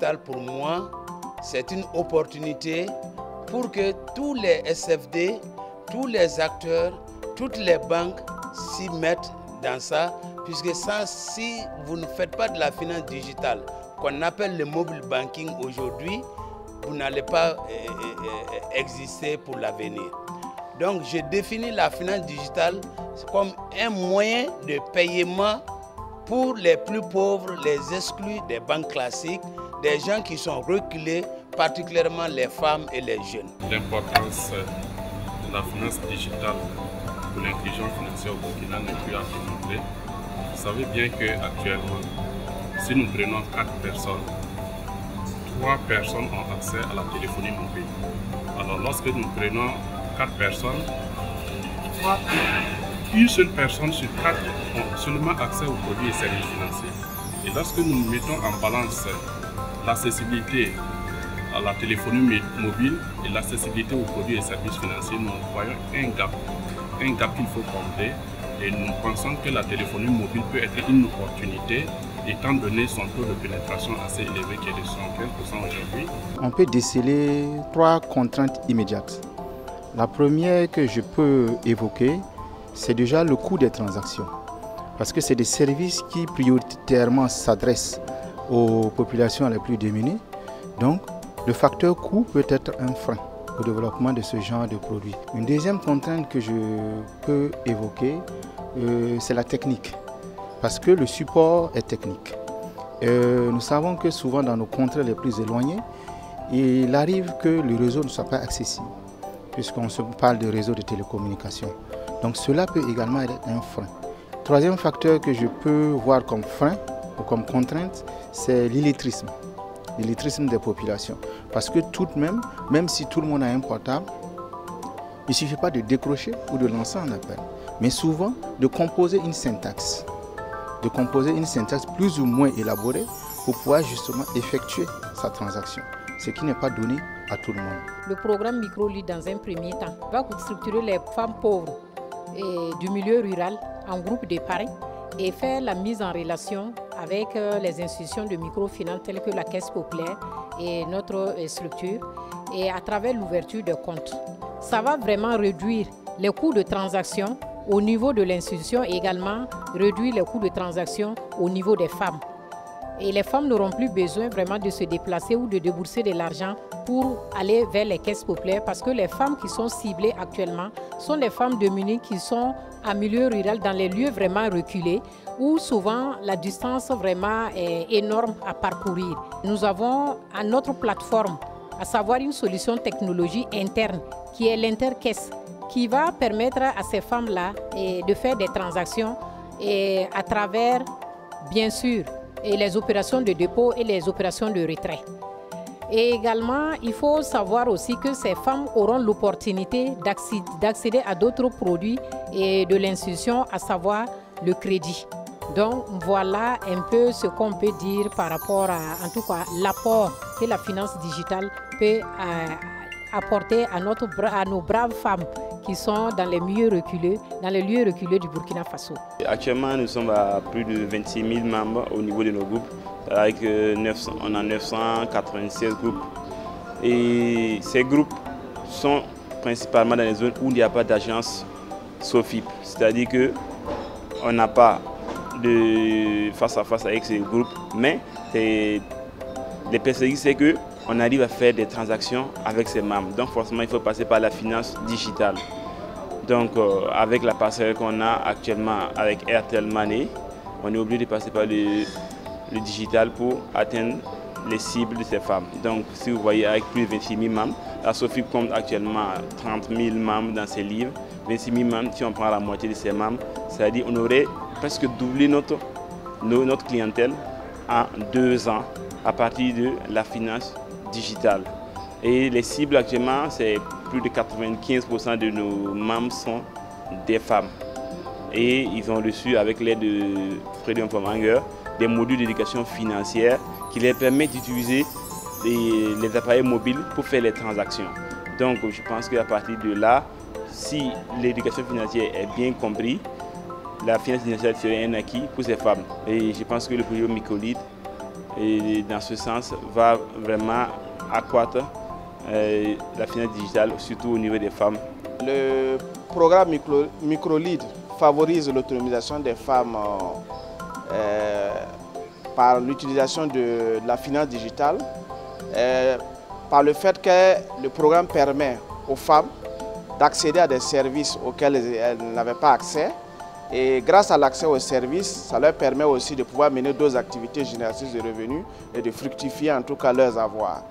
digitale, pour moi, c'est une opportunité pour que tous les SFD, tous les acteurs, toutes les banques s'y mettent dans ça, puisque si vous ne faites pas de la finance digitale, qu'on appelle le mobile banking aujourd'hui, vous n'allez pas exister pour l'avenir. Donc, je définis la finance digitale comme un moyen de paiement pour les plus pauvres, les exclus des banques classiques, des gens qui sont reculés, particulièrement les femmes et les jeunes. L'importance de la finance digitale pour l'inclusion financière au Burkina n'est plus à démontrer. Vous savez bien qu'actuellement, si nous prenons 4 personnes, 3 personnes ont accès à la téléphonie mobile. Alors lorsque nous prenons 4 personnes, une seule personne sur 4 ont seulement accès aux produits et services financiers. Et lorsque nous mettons en balance l'accessibilité à la téléphonie mobile et l'accessibilité aux produits et services financiers, nous voyons un gap qu'il faut combler. Et nous pensons que la téléphonie mobile peut être une opportunité étant donné son taux de pénétration assez élevé qui est de 75% aujourd'hui. On peut déceler 3 contraintes immédiates. La première que je peux évoquer, c'est déjà le coût des transactions. Parce que c'est des services qui prioritairement s'adressent aux populations les plus démunies. Donc, le facteur coût peut être un frein au développement de ce genre de produits. Une deuxième contrainte que je peux évoquer, c'est la technique. Parce que le support est technique. Nous savons que souvent dans nos contrées les plus éloignées, il arrive que le réseau ne soit pas accessible, puisqu'on se parle de réseau de télécommunications. Donc cela peut également être un frein. Troisième facteur que je peux voir comme frein ou comme contrainte, c'est l'illettrisme. L'illettrisme des populations. Parce que tout de même si tout le monde a un portable, il ne suffit pas de décrocher ou de lancer un appel, mais souvent de composer une syntaxe. De composer une syntaxe plus ou moins élaborée pour pouvoir justement effectuer sa transaction, ce qui n'est pas donné à tout le monde. Le programme Microlite, dans un premier temps, va structurer les femmes pauvres et du milieu rural en groupe d'épargne et faire la mise en relation avec les institutions de microfinance telles que la Caisse populaire et notre structure, et à travers l'ouverture de comptes. Ça va vraiment réduire les coûts de transaction au niveau de l'institution et également réduire les coûts de transaction au niveau des femmes. Et les femmes n'auront plus besoin vraiment de se déplacer ou de débourser de l'argent pour aller vers les caisses populaires, parce que les femmes qui sont ciblées actuellement sont les femmes démunies qui sont en milieu rural, dans les lieux vraiment reculés, où souvent la distance vraiment est énorme à parcourir. Nous avons à notre plateforme, à savoir une solution technologie interne qui est l'intercaisse, qui va permettre à ces femmes-là de faire des transactions et à travers, bien sûr, les opérations de dépôt et les opérations de retrait. Et également, il faut savoir aussi que ces femmes auront l'opportunité d'accéder à d'autres produits et de l'institution, à savoir le crédit. Donc voilà un peu ce qu'on peut dire par rapport à, en tout cas, l'apport que la finance digitale peut apporter à nos braves femmes qui sont dans les lieux reculés du Burkina Faso. Actuellement, nous sommes à plus de 26 000 membres au niveau de nos groupes. Avec on a 996 groupes. Et ces groupes sont principalement dans les zones où il n'y a pas d'agence SOFIP. C'est-à-dire qu'on n'a pas de face-à-face avec ces groupes, mais les perspectives, c'est qu'on arrive à faire des transactions avec ces membres. Donc forcément, il faut passer par la finance digitale. Donc avec la passerelle qu'on a actuellement avec Airtel Money, on est obligé de passer par le digital pour atteindre les cibles de ces femmes. Donc si vous voyez, avec plus de 26 000 membres, la SOFIP compte actuellement 30 000 membres dans ses livres. 26 000 membres, si on prend la moitié de ces membres, c'est-à-dire qu'on aurait presque doublé notre clientèle en 2 ans à partir de la finance digitale. Et les cibles actuellement, c'est plus de 95% de nos membres sont des femmes. Et ils ont reçu, avec l'aide de Freedom from Hunger, des modules d'éducation financière qui leur permettent d'utiliser les appareils mobiles pour faire les transactions. Donc je pense qu'à partir de là, si l'éducation financière est bien comprise, la finance financière serait un acquis pour ces femmes. Et je pense que le projet Microlite et dans ce sens va vraiment accroître la finance digitale, surtout au niveau des femmes. Le programme Microlead favorise l'autonomisation des femmes par l'utilisation de la finance digitale, par le fait que le programme permet aux femmes d'accéder à des services auxquels elles n'avaient pas accès. Et grâce à l'accès aux services, ça leur permet aussi de pouvoir mener d'autres activités génératrices de revenus et de fructifier en tout cas leurs avoirs.